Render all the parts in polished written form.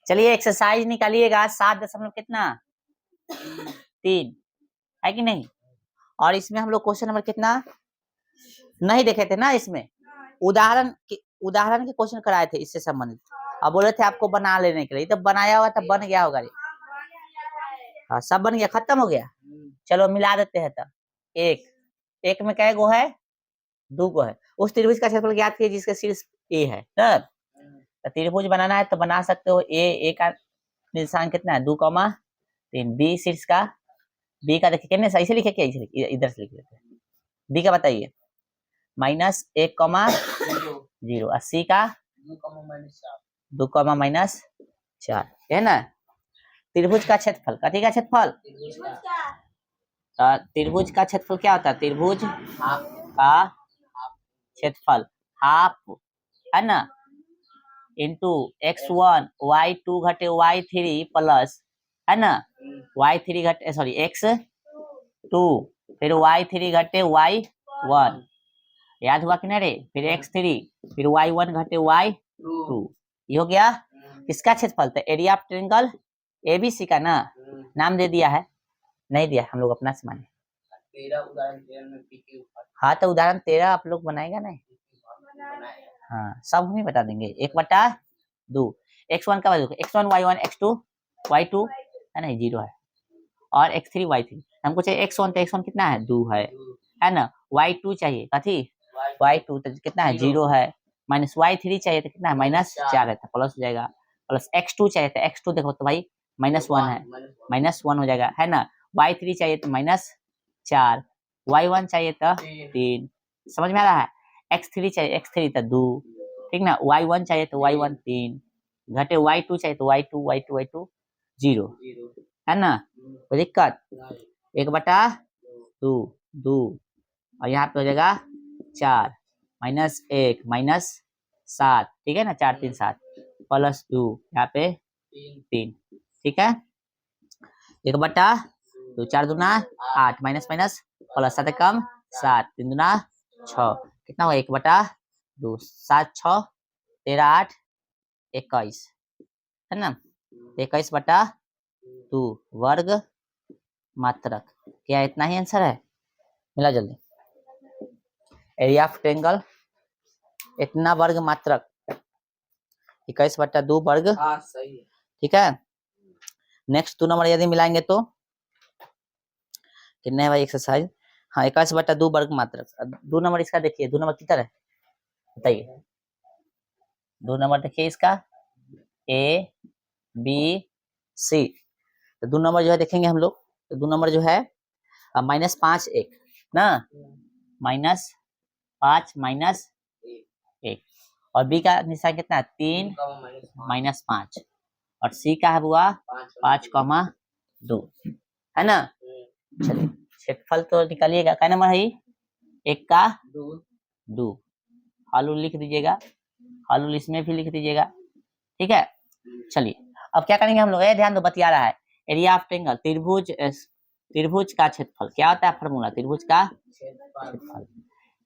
चलिए एक्सरसाइज निकालिएगा 7 दशमलव कितना 3 है कि नहीं। और इसमें हम लोग क्वेश्चन नंबर कितना नहीं देखे थे ना, इसमें उदाहरण के क्वेश्चन कराए थे इससे संबंधित। अब बोले थे आपको बना लेने के लिए, तो बनाया हुआ तब बन गया होगा। हाँ सब बन गया, खत्म हो गया। चलो मिला देते हैं तब। एक में कै गो है 2 गो है। उस त्रिभुज का क्षेत्रफल ज्ञात कीजिए जिसका शीर्ष ए है। तो त्रिभुज बनाना है तो बना सकते हो। ए का निशान कितना है 2,3। बी शीर्ष का, बी का देखिए कितने ऐसे लिखे क्या, इधर से लिख लेते हैं। बी का बताइए -1,0। और सी का 2,-4 है ना। त्रिभुज का क्षेत्रफल का, ठीक है क्षेत्रफल। त्रिभुज का क्षेत्रफल क्या होता है, त्रिभुज का क्षेत्रफल हाफ है ना, इंटू x1 y2 घटे y3 प्लस है ना y3 घटे सॉरी x2 फिर y3 घटे y1 याद हुआ कि नहीं रे, फिर x3 फिर y1 घटे y2। ये हो गया किसका क्षेत्रफल। तो एरिया ऑफ ट्रायंगल एबीसी का ना नाम दे दिया है, नहीं दिया हम लोग अपना से माने। हाँ तो उदाहरण 13 आप लोग बनाएगा नहीं। हाँ सब हम ही बता देंगे। 1/2 x1 का value x1 y1 x2 y2 है ना 0 है, और x3 y3 हमको चाहिए x1 तो x1 कितना है 2 है ना। y2 चाहिए कथी y2 तो कितना है 0 है, माइनस y3 चाहिए तो कितना है -4 है तो प्लस हो जाएगा, प्लस x2 चाहिए तो x2 देखो तो भाई -1 है, -1 हो जाएगा है ना। y3 चाहिए तो -4, y1 चाहिए तो 3, समझ में आ रहा है। x3 चाहिए x3 तो 2, ठीक ना। y1 चाहिए तो y1 3 घटे y2 चाहिए तो y2 0 है ना। कोई दिक्कत 1/2 और यहाँ पे हो जाएगा 4 -1 -7 ठीक है ना, 4 3 7 प्लस 2 यहाँ पे 3 ठीक है। 1/2 4 दूना 8 माइनस माइनस प्लस 7 कम 7 3 दूना 6 कितना हुआ 1/2 7 6 13 8 21 है ना। 21/2 वर्ग मात्रक, क्या इतना ही आंसर है। मिला जल्दी। एरिया ऑफ ट्रायंगल इतना वर्ग मात्रक 21/2 वर्ग, ठीक है। नेक्स्ट 2 नंबर यदि मिलाएंगे तो कितने है भाई एक्सरसाइज। हाँ 21/2 वर्ग मात्रक। 2 नंबर इसका देखिए, 2 नंबर किधर है बताइए। 2 नंबर देखिए इसका ए बी सी। तो 2 नंबर जो है देखेंगे हम लोग, तो 2 नंबर जो है -5 1 ना, -5 -1 और बी का निशान कितना है 3 -5 और सी का है हुआ 5,2 है ना। चलिए क्षेत्रफल तो निकालिएगा, क्या नंबर है 1 का 2 हल लिख दीजिएगा, हल इसमें भी लिख दीजिएगा, ठीक है। चलिए अब क्या करेंगे हम लोग, ये ध्यान दो बतिया रहा है। एरिया ऑफ ट्रायंगल त्रिभुज का क्षेत्रफल क्या होता है, फार्मूला त्रिभुज का क्षेत्रफल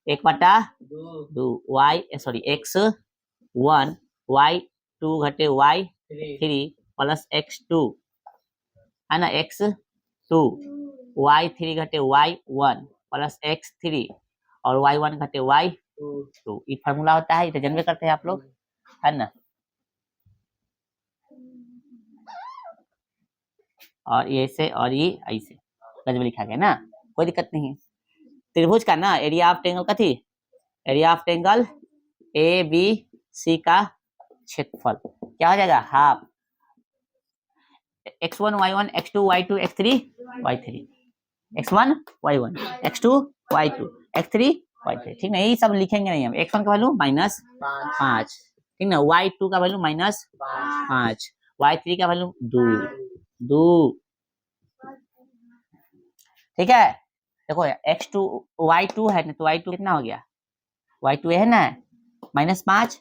1/2 x1 y2 घटे y3 प्लस x2 है ना x2 y3 घटे y1 प्लस x3 और y1 घटे y2 ये फार्मूला होता है, ये जानबे करते हैं आप लोग है ना। और ये ऐसे और ये ऐसे गजब लिखा गया ना, कोई दिक्कत नहीं। त्रिभुज का ना एरिया ऑफ ट्रायंगल कथी, area of triangle A B C का क्षेत्रफल क्या हो जाएगा half x1 y1 x2 y2 x3 y3 x1 y1 x2 y2 x3 y3 ठीक ना। यही सब लिखेंगे नहीं हम। x1 का वैल्यू -5 ठीक ना, y2 का वैल्यू -5 y3 का वैल्यू 2 ठीक है। देखो x2 y2 है ना, तो y2 कितना हो गया y2 है ना -5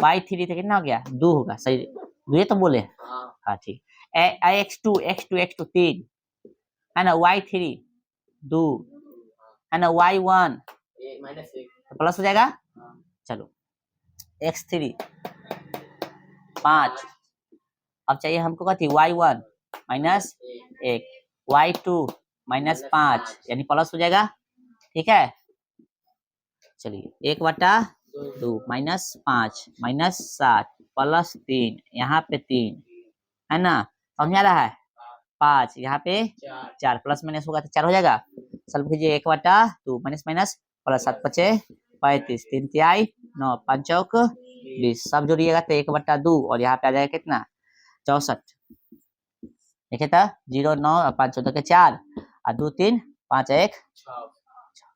y3 तो कितना हो गया 2 होगा, सही ये तो बोले हाँ ठीक। x2 3 है ना, y3 2 है ना, y1 प्लस हो जाएगा। चलो x3 5 अब चाहिए हमको कथी y1 माइनस 1 y2 माइनस 5 यानी प्लस हो जाएगा। ठीक है, चलिए 1/2 माइनस 5 माइनस 7 प्लस 3 यहाँ पे 3 है ना, समझ आ रहा है। 5 यहाँ पे 4 प्लस माइनस होगा तो 4 हो जाएगा। सॉल्व कीजिए 1/2 माइनस माइनस प्लस 7 5 35 3 तिहाई 9 5 चौक 20 सब जोड़िएगा तो 1/2 और यहाँ पे आ जाएगा कितना 64। देखिए तो 0 9 और 5 14 के 4 और 2 3 5 1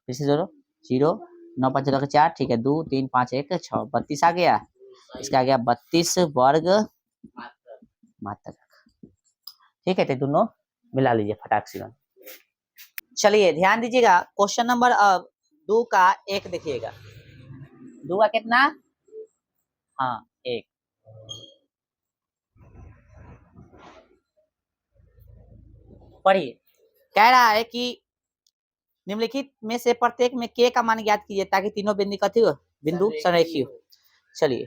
फिर से जोड़ो 0 9 5 14 के 4 ठीक है 2 3 5 1 6 32 आ गया। इसका आ गया 32 वर्ग मात्रक। ठीक है, तो दोनों मिला लीजिए फटाक से। चलिए ध्यान दीजिएगा क्वेश्चन नंबर अब 2 का 1 देखिएगा। 2 का कितना, हाँ 1। पढ़िए, कह रहा है कि निम्नलिखित में से प्रत्येक में k का मान ज्ञात कीजिए ताकि तीनों बिंदु संरेखीय हो। चलिए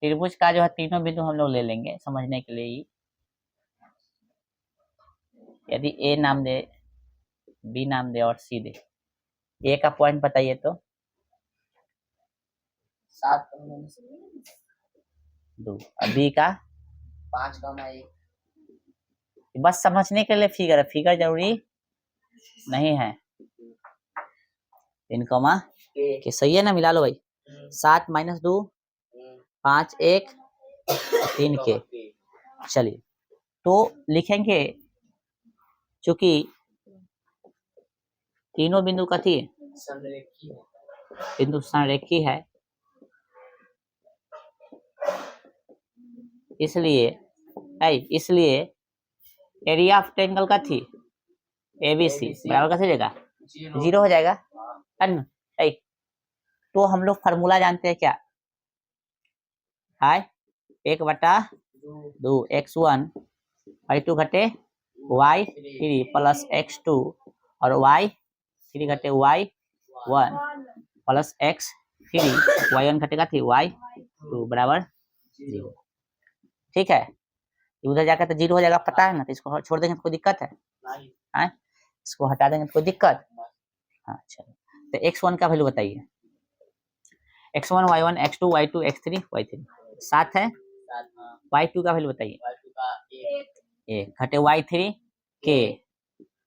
त्रिभुज का जो है तीनों बिंदु हम लोग ले लेंगे समझने के लिए ही। यदि a नाम दे, b नाम दे और c दे, a का पॉइंट बताइए तो 7 2 और b का 5,1। बस समझने के लिए फिगर है, फिगर जरूरी नहीं है। 3 के सही है ना, मिला लो भाई। 7 - 2 5 1 3 के। चलिए तो लिखेंगे चूंकि तीनों बिंदु कथी है, बिंदु संरेखी है, इसलिए एरिया ऑफ ट्रायंगल का थी एबीसी बराबर कैसे हो जाएगा 0 हो जाएगा है ना। तो हम लोग फार्मूला जानते हैं क्या है, 1/2 x1 y2 घटे y3 प्लस x2 और y3 घटे y1 प्लस x3 y1 घटेगा थी y2 बराबर 0। ठीक है, उधर जाकर तो 0 हो जाएगा पता है ना, तो इसको छोड़ देंगे तो कोई दिक्कत है? इसको हटा देंगे तो कोई दिक्कत। हाँ चलो, तो x1 का वैल्यू बताइए। x1 y1 x2 y2 x3 y3 7 है। y2 का वैल्यू बताइए, 1 घटे y3 के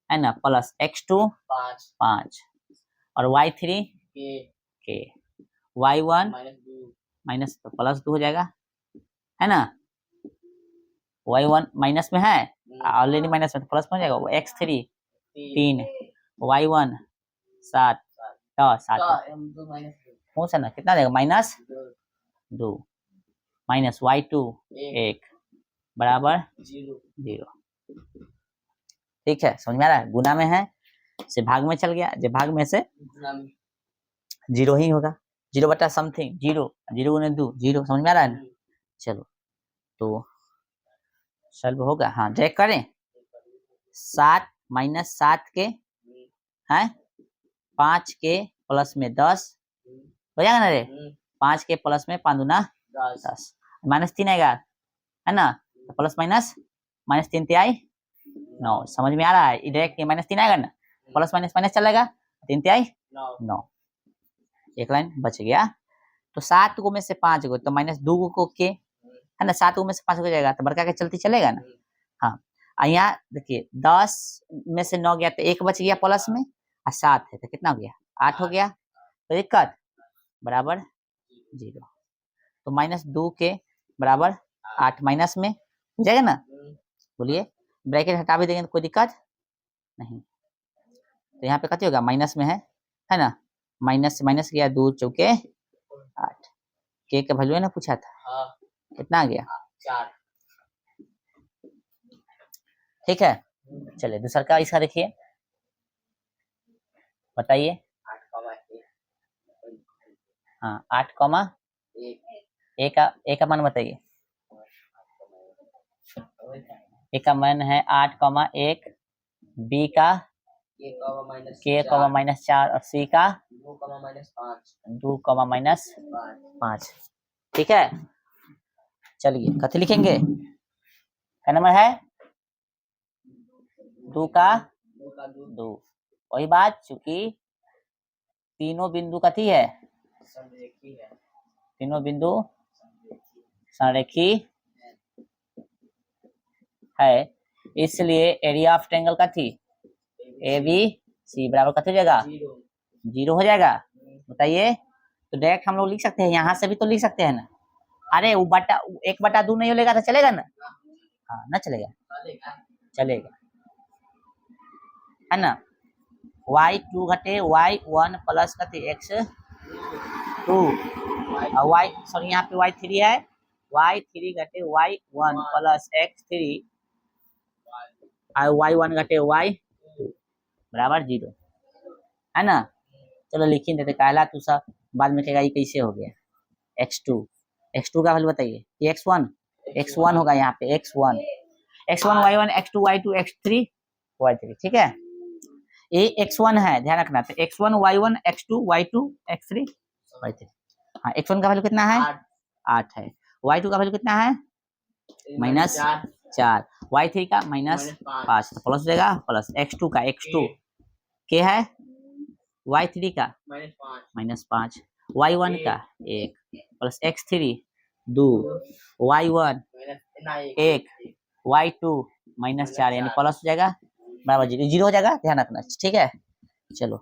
है ना प्लस x2 5 और y3 के y1 माइनस तो प्लस 2 हो जाएगा है ना। y1 माइनस में है ऑलरेडी, माइनस में तो प्लस में हो जाएगा। x3 3 y1 7 कौन सा ना कितना देगा -2 माइनस y2 1 बराबर 0। ठीक है, समझ में आ रहा है। गुना में है से भाग में चल गया, जब भाग में से 0 ही होगा, 0/समथिंग 0 0 गुने 2 0। समझ में आ रहा है ना। चलो तो सॉल्व होगा, हाँ चेक करें। 7 - 7 के है 5 के प्लस में 10 हो जाएगा ना रे। 5 के प्लस में 5 दूना 10 -3 आएगा है ना, तो प्लस माइनस -3 तिहाई 9। समझ में आ रहा है, डायरेक्ट -3 आएगा ना, प्लस माइनस माइनस चलेगा 3 तिहाई 9। एक लाइन बच गया। तो 7 गो में से 5 गो तो -2 को के है ना, 7 गो में से 5 हो जाएगा तो बड़का के चलती चलेगा ना। हाँ यहाँ देखिए 10 में से 9 गया तो 1 बच गया प्लस में और 7 है तो कितना हो गया 8 हो गया, तो दिक्कत बराबर 0। तो -2 के बराबर 8 माइनस में हो जाएगा ना। बोलिए ब्रैकेट हटा भी देंगे तो कोई दिक्कत नहीं। तो यहाँ पे कथी होगा माइनस में है ना, माइनस से माइनस गया 2 चौके 8 के का वैल्यू है ना पूछा था, कितना आ गया 4। ठीक है, चलिए दूसरा का इसका देखिए बताइए। 8, हाँ 8, ए का मान बताइए। ए का मान है 8, बी का -4 और सी का 2, -5। ठीक है, चलिए कथी लिखेंगे, क्या नंबर है, 2 का 2। वही बात, चूंकि तीनों बिंदु कथी है, तीनों बिंदु संरेखी है, इसलिए एरिया ऑफ ट्रायंगल कथी ए बी सी बराबर कथी हो जाएगा, 0 हो जाएगा। बताइए, तो डायरेक्ट हम लोग लिख सकते हैं, यहाँ से भी तो लिख सकते हैं ना। अरे वो बटा 1/2 नहीं लेगा तो चलेगा ना, हाँ ना चलेगा, चलेगा है ना। y2 घटे y1 प्लस कथी x2 और y सॉरी यहाँ पे y3 है, y3 घटे y1 प्लस x3 और y1 घटे y2 बराबर 0 है ना। चलो लिख ही देते, कहला तू सब बाद में कहेगा ये कैसे हो गया, x2 का वैल्यू बताइए, ये x1 होगा, यहाँ पे x1 y1 x2 y2 x3 y3, ठीक है। ये x1 है, ध्यान रखना, तो x1 y1 x2 y2 x3 y3। हाँ, x1 का वैल्यू कितना है, 8 है। y2 का वैल्यू कितना है, -4, y3 का -5, तो प्लस हो जाएगा, प्लस x2 का x2 क्या है, y3 का -5, y1 का 1 प्लस x3 2, y1 1 y2 -4, यानी प्लस हो जाएगा बराबर 0 हो जाएगा, ध्यान रखना, ठीक है। चलो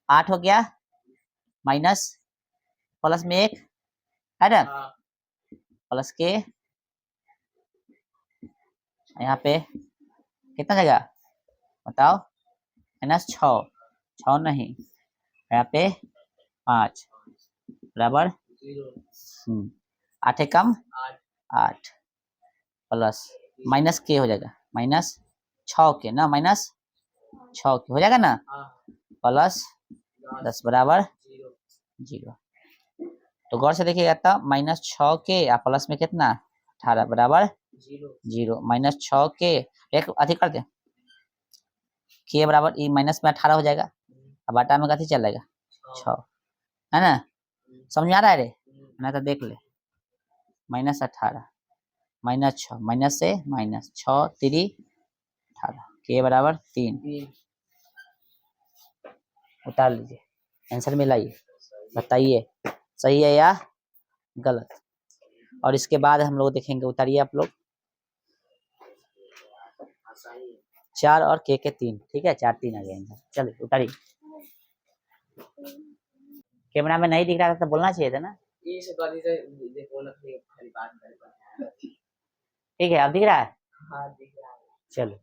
8 हो गया, माइनस प्लस में 1 है ना, प्लस के यहाँ पे कितना जगह बताओ, -6 नहीं, यहाँ पे 5 बराबर 8 कम 8 प्लस माइनस के हो जाएगा, -6 के ना, -6 के हो जाएगा ना, प्लस 10 बराबर 0। तो गौर से देखिएगा, तब -6 के या प्लस में कितना 18 बराबर 0, -6 के एक अधिक कर दे के बराबर ये माइनस में 18 हो जाएगा, अब आटा में कथी चलेगा 6 है ना, समझ में आ रहा है रे, ना तो देख ले, -18 -6 माइनस से माइनस 6 3 18 के बराबर 3, उतार लीजिए, आंसर में लाइए, बताइए सही है या गलत। और इसके बाद हम लोग देखेंगे, उतारिए आप लोग, 4 और के 3, ठीक है, 4 3 आ गया, चलिए उतारिए। कैमरा में नहीं दिख रहा था तो बोलना चाहिए था ना, ठीक है, अब दिख रहा है, चलो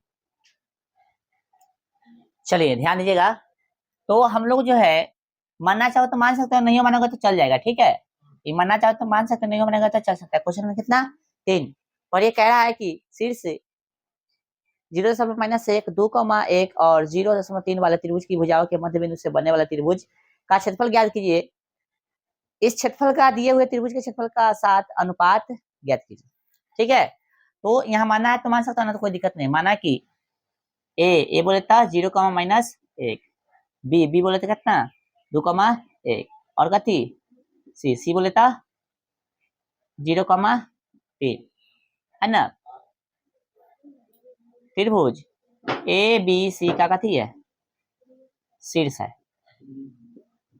चलिए ध्यान दीजिएगा। तो हम लोग जो है मानना चाहो तो मान सकते हो, नहीं मानोगे तो चल जाएगा, ठीक है। ये मानना चाहो तो मान सकते हो, नहीं मानेगा तो चल सकता है। क्वेश्चन में कितना 3, और ये कह रहा है कि शीर्ष 0.-1 2,1 और 0.3 वाले त्रिभुज की भुजाओं के मध्य बिंदु से बनने वाले त्रिभुज का क्षेत्रफल ज्ञात कीजिए। इस क्षेत्रफल का दिए हुए त्रिभुज के क्षेत्रफल का साथ अनुपात ज्ञात कीजिए, ठीक है। तो यहाँ मानना है तो मान सकता है ना, तो कोई दिक्कत नहीं। माना कि ए बोले था 0,-1, बी बोले थे कितना 2,1, और कथी सी बोले था 0,3 है ना। त्रिभुज ए बी सी का कथी है शीर्ष है,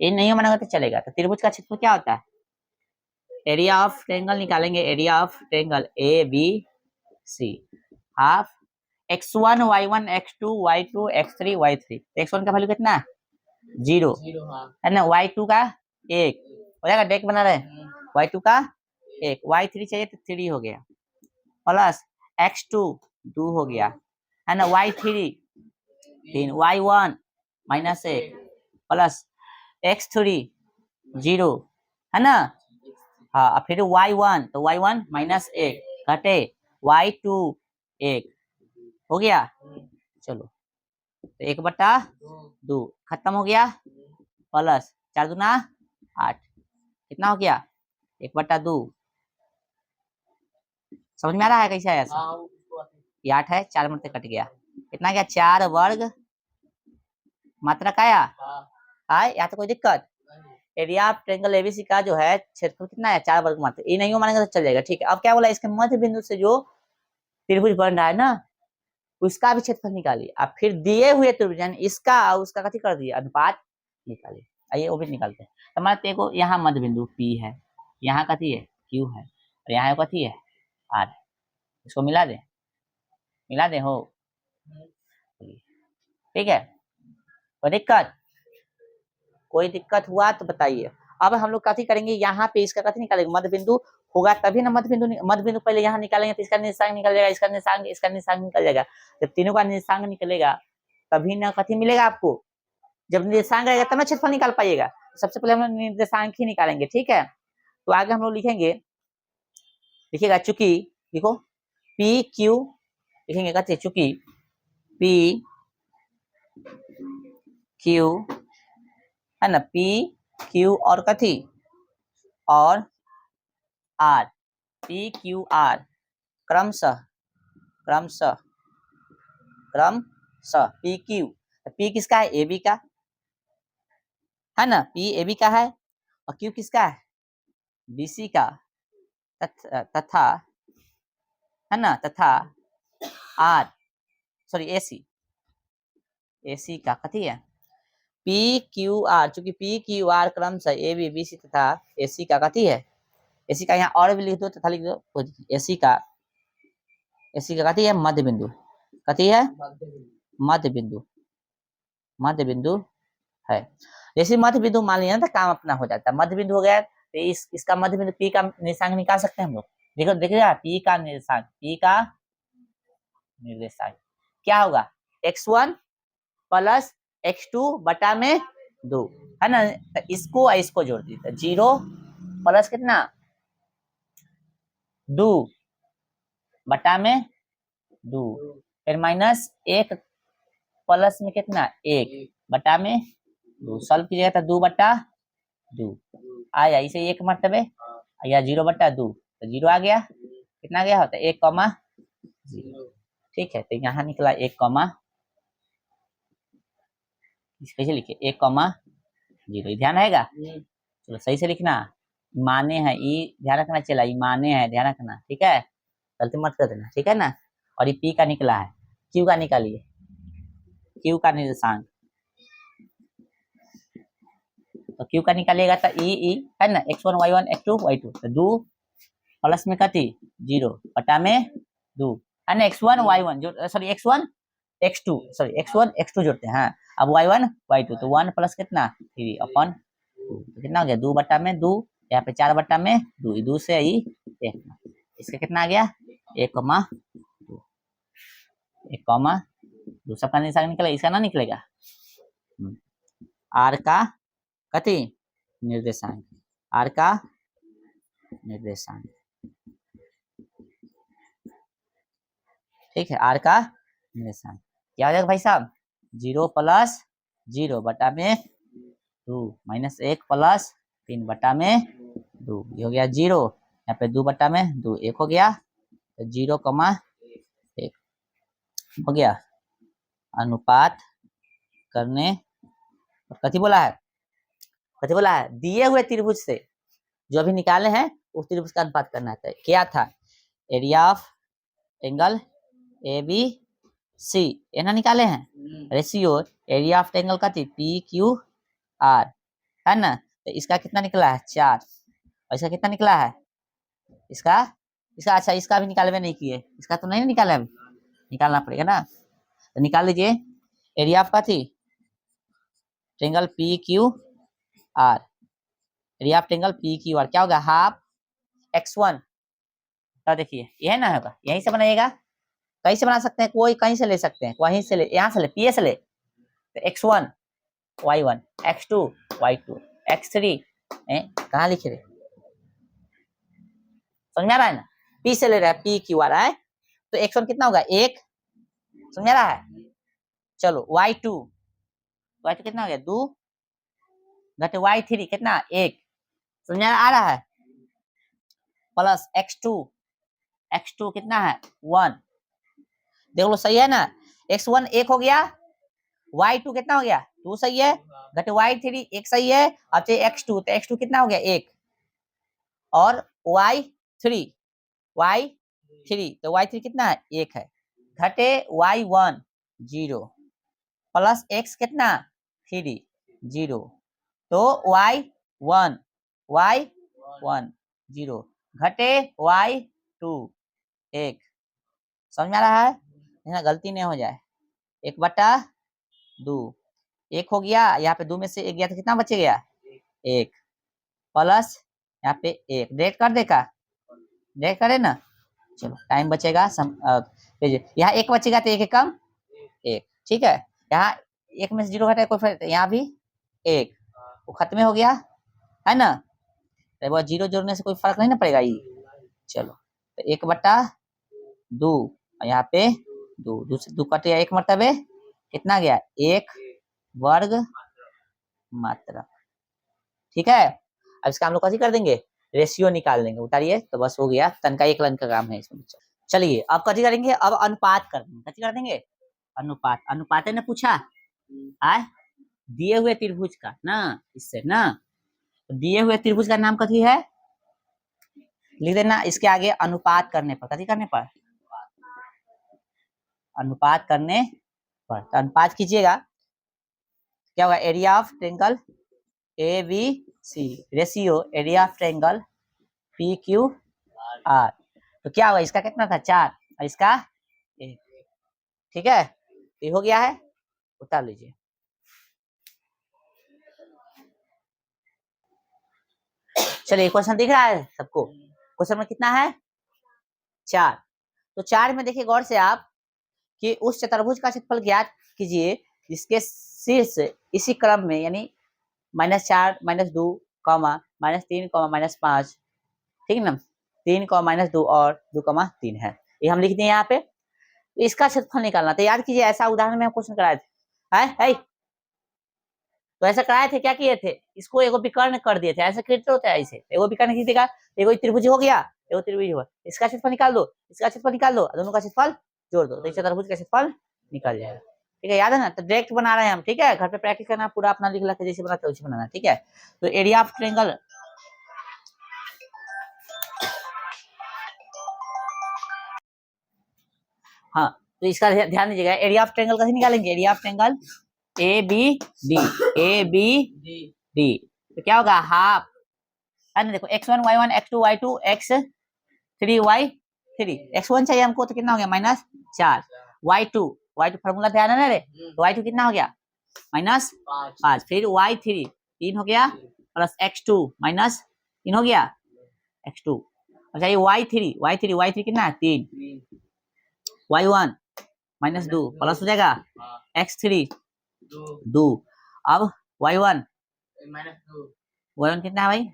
ये नहीं मानेगा तो चलेगा। तो त्रिभुज का क्षेत्रफल क्या होता है, एरिया ऑफ ट्रायंगल निकालेंगे, area of triangle A B C, half x1 y1 x2 y2 x3 y3। x1 का वैल्यू कितना 0 है ना, y2 का 1 हो जाएगा, डेक बना रहे, y2 का 1, y3 चाहिए तो 3 हो गया, प्लस x2 2 हो गया है ना, y3 3, y1 -1 प्लस x3 0 है ना। हाँ, फिर y1 तो y1 -1 घटे y2 1 हो गया। चलो तो 1/2 खत्म हो गया, प्लस 4 दूना 8, कितना हो गया 1/2। समझ में आ रहा है कैसा है ऐसा, ये 8 है, 4 में से कट गया, कितना गया 4 वर्ग मात्रा का आया, या तो कोई दिक्कत एरिया ऑफ ट्रायंगल एबीसी का जो है क्षेत्रफल कितना है 4 वर्ग मात्र, ये नहीं मानेगा तो चल जाएगा। ठीक है, अब क्या बोला, इसके मध्य बिंदु से जो त्रिभुज बन रहा है ना उसका भी क्षेत्रफल निकालिए। अब फिर दिए हुए त्रिभुज यानी इसका और उसका कथी कर दिए, अनुपात निकालिए। आइए वो भी निकालते हैं। तो मान देखो यहाँ मध्य बिंदु P है, यहाँ कथी है Q है, और यहाँ कथी है R है। इसको मिला दें, मिला दें हो, ठीक है। कोई दिक्कत, कोई दिक्कत हुआ तो बताइए। अब हम लोग कथी करेंगे, यहाँ पे इसका कथी निकालेंगे, मध्य बिंदु होगा तभी ना, मध्य बिंदु पहले यहाँ निकालेंगे तो इसका निर्देशांक निकल जाएगा, इसका निर्देशांक निकल जाएगा। जब तीनों का निर्देशांक निकलेगा तभी ना कथी मिलेगा आपको, जब निर्देशांक रहेगा तब ना क्षेत्रफल निकाल पाइएगा। सबसे पहले हम लोग निर्देशांक ही निकालेंगे, ठीक है। तो आगे हम लोग लिखेंगे, लिखिएगा चूंकि, लिखो पी क्यू, लिखेंगे कहते चूंकि पी क्यू है ना, पी क्यू और कथी और आर, पी क्यू आर क्रमशः पी क्यू, पी किसका है, ए बी का है ना, पी ए बी का है, और क्यू किसका है, बी सी का, तथा है ना, तथा आर सॉरी ए सी का कथी है, पी क्यू आर, चूंकि पी क्यू आर क्रमशः ए बी बी सी तथा ए सी का कथी है, ए सी का यहाँ और भी लिख दो तथा लिख दो, ए सी का कथी है मध्य बिंदु, कथी है मध्य बिंदु है। जैसे मध्य बिंदु मान लिया ना तो काम अपना हो जाता है, मध्य बिंदु हो गया तो इसका मध्य बिंदु P का निर्देशांक निकाल सकते हैं हम लोग। देखो देखिएगा P का निर्देशांक क्या होगा, x1 प्लस x2 बटा में 2 है ना, तो इसको जोड़ दी, 0 प्लस कितना 2 बटा में 2, फिर माइनस 1 प्लस में कितना 1 बटा में 2, सॉल्व कीजिएगा तो 2 बटा 2 आया, इसे 1 मरतबे या 0 बटा 2 तो 0 आ गया, कितना गया होता है 1,0, ठीक है। तो यहाँ निकला 1, कैसे लिखे 1,0, ध्यान रहेगा, चलो सही से लिखना, माने है ये ध्यान रखना, चला ये माने है ध्यान रखना, ठीक है, गलती मत कर देना, ठीक है ना। और ये P का निकला है, Q का निकालिए, Q का निर्देशांक, तो Q का निकालिएगा तो ई है ना, x1 y1 x2 y2, तो 2 प्लस में कथी 0 बटा में 2 है ना, x1 y1 जो सॉरी x1 x2 जोड़ते हैं, अब y1 y2 तो 1 प्लस कितना 3 अपन 2, तो कितना हो गया 2 बटा में 2, यहाँ पे 4 बटा में 2, 2 से ही 1, इसका कितना आ गया 1,2 सबका निशान निकलेगा, इसका ना निकलेगा, आर का कथी निर्देशांक, आर का निर्देशांक, ठीक है, आर का निर्देशांक क्या हो जाएगा भाई साहब, 0 प्लस 0 बटा में 2 माइनस 1 प्लस 3 बटा में 2, ये हो गया 0, यहाँ पे 2 बटा में 2 1 हो गया, तो 0,1 हो गया, अनुपात करने, कथी बोला है, दिए हुए त्रिभुज से जो अभी निकाले हैं उस त्रिभुज का अनुपात करना है। क्या था, area of angle A B C ये ना निकाले हैं, रेशियो एरिया ऑफ एंगल का थी पी क्यू आर है ना, तो इसका कितना निकला है 4, और इसका कितना निकला है, इसका अच्छा इसका भी निकाले नहीं किए, इसका तो नहीं निकाला, अभी निकालना पड़ेगा ना, तो निकाल लीजिए एरिया ऑफ का थी triangle P Q are, area of triangle P Q are क्या होगा हाफ x1, तो देखिए यही ना होगा, यहीं से बनाइएगा, कहीं से बना सकते हैं, कोई कहीं से ले सकते हैं, वहीं से ले, यहाँ से ले पी से ले, तो x1 y1 x2 y2 x3 कहाँ लिखे रहे, समझ आ रहा है ना, P से ले रहा है P क्यू आ रहा है, तो x1 कितना होगा 1, समझ आ रहा है, चलो y2 कितना हो गया 2 घटे y3 कितना 1, समझ आ रहा है, प्लस x2 कितना है 1, देख लो सही है ना, x1 1 हो गया, y2 कितना हो गया 2 सही है, घटे y3 1 सही है। अब चाहिए x2, तो x2 कितना हो गया 1, और y3 तो y3 कितना है 1 है, घटे y1 0 प्लस x कितना 3 0, तो y1 0 घटे y2 1। समझ में आ रहा है, यहाँ गलती नहीं हो जाए। 1/2 1 हो गया, यहाँ पे 2 में से 1 गया तो कितना बचे गया 1, प्लस यहाँ पे 1 डायरेक्ट कर देगा, डायरेक्ट करे ना, चलो टाइम बचेगा। यहाँ 1 बचेगा तो 1 कम 1, ठीक है। यहाँ 1 में से 0 घटा कोई फर्क, यहाँ भी 1 वो खत्म हो गया है ना, तो वो 0 जोड़ने से कोई फर्क नहीं ना पड़ेगा ये। चलो तो 1/2 और यहाँ पे 2 से 2 कटे 1 मरतबे कितना गया 1 वर्ग मात्रा, ठीक है। अब इसका हम लोग कैसे कर देंगे, रेशियो निकाल देंगे, उतारिए तो बस हो गया, तन का 1 लाइन का काम है इसमें। चलिए अब कैसे करेंगे, अब अनुपात कर देंगे, कैसे कर देंगे अनुपात, अनुपात ने पूछा आए दिए हुए त्रिभुज का ना, इससे ना दिए हुए त्रिभुज का नाम कथी है, लिख देना इसके आगे अनुपात करने पर, कथी करने पर अनुपात करने पर, तो अनुपात कीजिएगा क्या होगा, area of triangle A B C ratio area of triangle P Q R, तो क्या होगा इसका कितना था 4 और इसका 1, ठीक है। ये हो गया है, उतार लीजिए। चलिए क्वेश्चन दिख रहा है सबको, क्वेश्चन में कितना है 4, तो 4 में देखिए गौर से आप कि उस चतुर्भुज का क्षेत्रफल ज्ञात कीजिए जिसके शीर्ष इसी क्रम में यानी -4 -2 -3 -5, ठीक है ना, 3 -2 और 2 3 है, ये हम लिख दें यहाँ पे। तो इसका क्षेत्रफल निकालना, तो याद कीजिए ऐसा उदाहरण में हम क्वेश्चन कराए थे, है तो ऐसा कराए थे, क्या किए थे इसको एगो विकर्ण कर दिए थे, ऐसे करते होते हैं, ऐसे एगो विकर्ण खींच देगा, एगो त्रिभुज हो गया, एगो त्रिभुज हुआ, इसका क्षेत्रफल निकाल दो, इसका क्षेत्रफल निकाल दो, दोनों का क्षेत्रफल जोड़ दो, तो इस चतुर्भुज का क्षेत्रफल निकल जाएगा, ठीक है। याद है ना, तो डायरेक्ट बना रहे हैं हम, ठीक है, घर पे प्रैक्टिस करना, पूरा अपना लिख ला के जैसे बनाते वैसे बनाना, ठीक है। तो एरिया ऑफ ट्रायंगल हाँ, तो इसका ध्यान दीजिएगा, एरिया ऑफ ट्रायंगल कैसे निकालेंगे, area of triangle A B D, तो क्या होगा हाफ है ना, देखो x1 y1 x2 y2 x3 y3, x1 चाहिए हमको तो कितना हो गया -4, y2 फार्मूला ध्यान है ना रे, तो y2 कितना हो गया -5, फिर y3 3 हो गया प्लस x2 -3 हो गया x2, अच्छा ये y3 कितना है 3, y1 -2 प्लस हो जाएगा x3 2, अब y1 कितना है भाई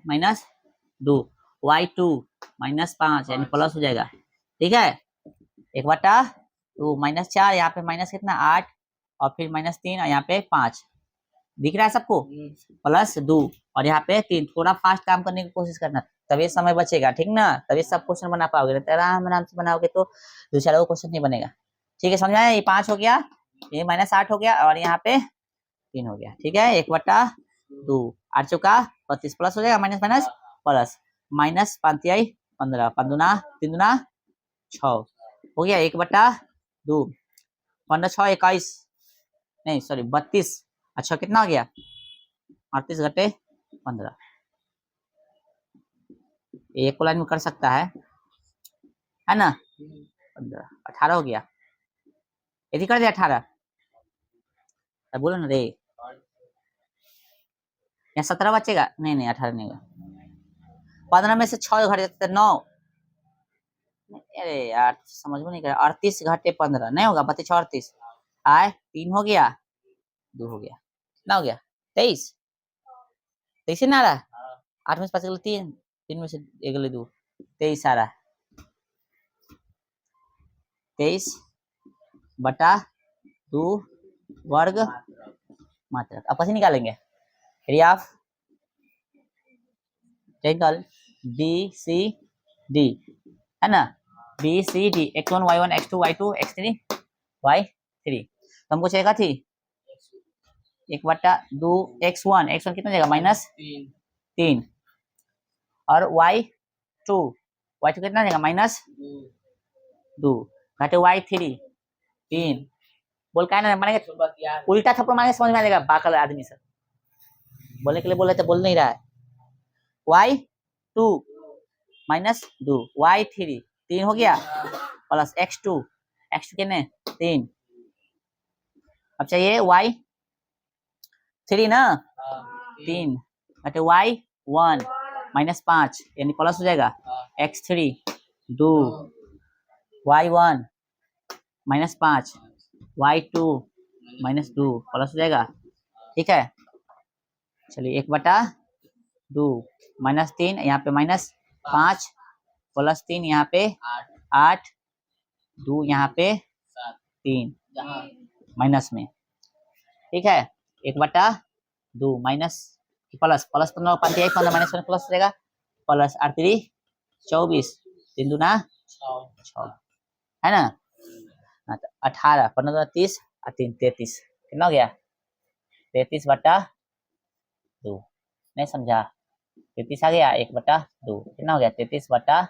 -2, y2 -5 यानी प्लस हो जाएगा, ठीक है। 1/2 -4 यहाँ पे माइनस कितना 8 और फिर -3 और यहाँ पे 5 दिख रहा है सबको, +2 और यहाँ पे 3, थोड़ा फास्ट काम करने की कोशिश करना तभी समय बचेगा, ठीक ना, तभी सब क्वेश्चन बना पाओगे, तो आराम से बनाओगे तो दूसरा क्वेश्चन नहीं बनेगा, ठीक है। समझ आया, ये 5 हो गया, ये -8 हो गया और यहाँ पे 3 हो गया, ठीक है। 1/2 8 चौका 32 प्लस हो जाएगा माइनस प्लस -5 15 5 दूना 3 दूना 6 हो गया 1/2 15 6 21 नहीं सॉरी 32, अच्छा कितना हो गया 38 घटे 15, एक को लाइन में कर सकता है ना, 15 18 हो गया, यदि कर दिया 18 बोलो ना रे, यहाँ 17 बचेगा, नहीं 18 नहीं होगा, 15 में से 6 घट जाते 9, अरे यार समझ में नहीं कर, 38 घटे 15 नहीं होगा, 32 38 आए 3 हो गया 2 हो गया, कितना हो गया 23 ना आ रहा, 8 में से 5 3 3 में से 1 2 23 आ रहा है, 23/2 वर्ग मात्रक। अब कैसे निकालेंगे, area of triangle B C D है ना, B C D x1 y1 x2 y2 x3 y3, तो हमको चाहिए थी 1/2 x1 कितना जाएगा -3 और y2 कितना जाएगा -2 घटे y3 3 बोल का ना मानेगा उल्टा थप्पड़ मारेंगे समझ में आ जाएगा पागल आदमी सब बोलने के लिए बोले तो बोल नहीं रहा है y2 -2 y3 3 हो गया प्लस x2 कितने 3 अब चाहिए y3 ना 3 घटे y1 -5 यानी प्लस हो जाएगा x3 2 y1 -5 y2 -2 प्लस हो जाएगा ठीक है चलिए 1/2 -3 यहाँ पे -5 प्लस 3 यहाँ पे 8 2 यहाँ पे 3 माइनस में ठीक है 1/2 माइनस प्लस 15 15 माइनस प्लस रहेगा प्लस 8 24 3 दूना 6 है ना 18 15 30 और 3 33 कितना हो गया 33/2 नहीं समझा 33 आ गया 1/2 कितना हो गया 33/2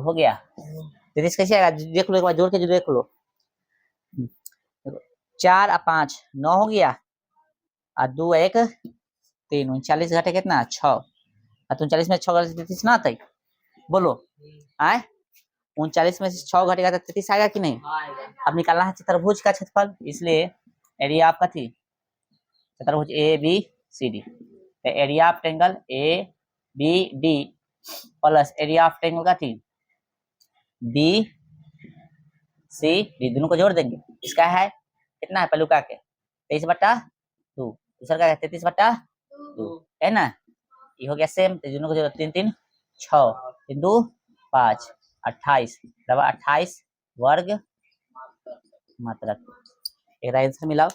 हो गया 33 कैसे आएगा देख लो एक बार जोड़ के देख लो 4 और 5 9 हो गया और 2 1 3 39 घटे कितना 6 और 39 में 6 घटे 33 ना आता बोलो आए 39 में से 6 घटेगा तो 33 आएगा कि नहीं अब निकालना है चतुर्भुज का क्षेत्रफल इसलिए एरिया आपका थी चतुर्भुज ABCD तो area of triangle ABD plus area of triangle का थी BCD दोनों को जोड़ देंगे इसका है कितना है पहलू का के 23/2 दूसरा का 33/2 है ना ये हो गया सेम तो दोनों को जोड़ 3 3 6 3 2 5 28 28 वर्ग मात्रक एक आंसर मिलाओ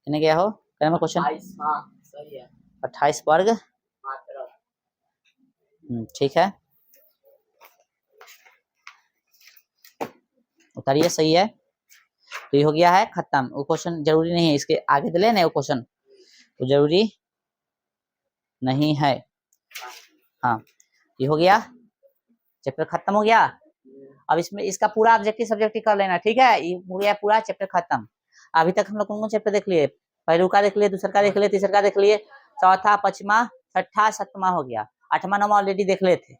कितने गया हो क्या में क्वेश्चन 28 वर्ग ठीक है उतारिए सही है तो ये हो गया है खत्म वो क्वेश्चन जरूरी नहीं है इसके आगे दिले ना वो क्वेश्चन तो जरूरी नहीं है हाँ ये हो गया चैप्टर खत्म हो गया अब इसमें इसका पूरा ऑब्जेक्टिव सब्जेक्टिव कर लेना ठीक है ये हो गया पूरा चैप्टर खत्म अभी तक हम लोग कौन कौन चैप्टर देख लिए पहलू का देख लिए दूसरा का देख लिए तीसरा का देख लिए चौथा पांचवा छठा सातवां हो गया आठवां नौवां ऑलरेडी देख लिए थे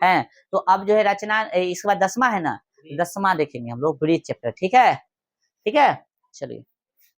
हैं तो अब जो है रचना इसके बाद 10वां है ना 10वां देखेंगे हम लोग ब्रीज चैप्टर ठीक है चलिए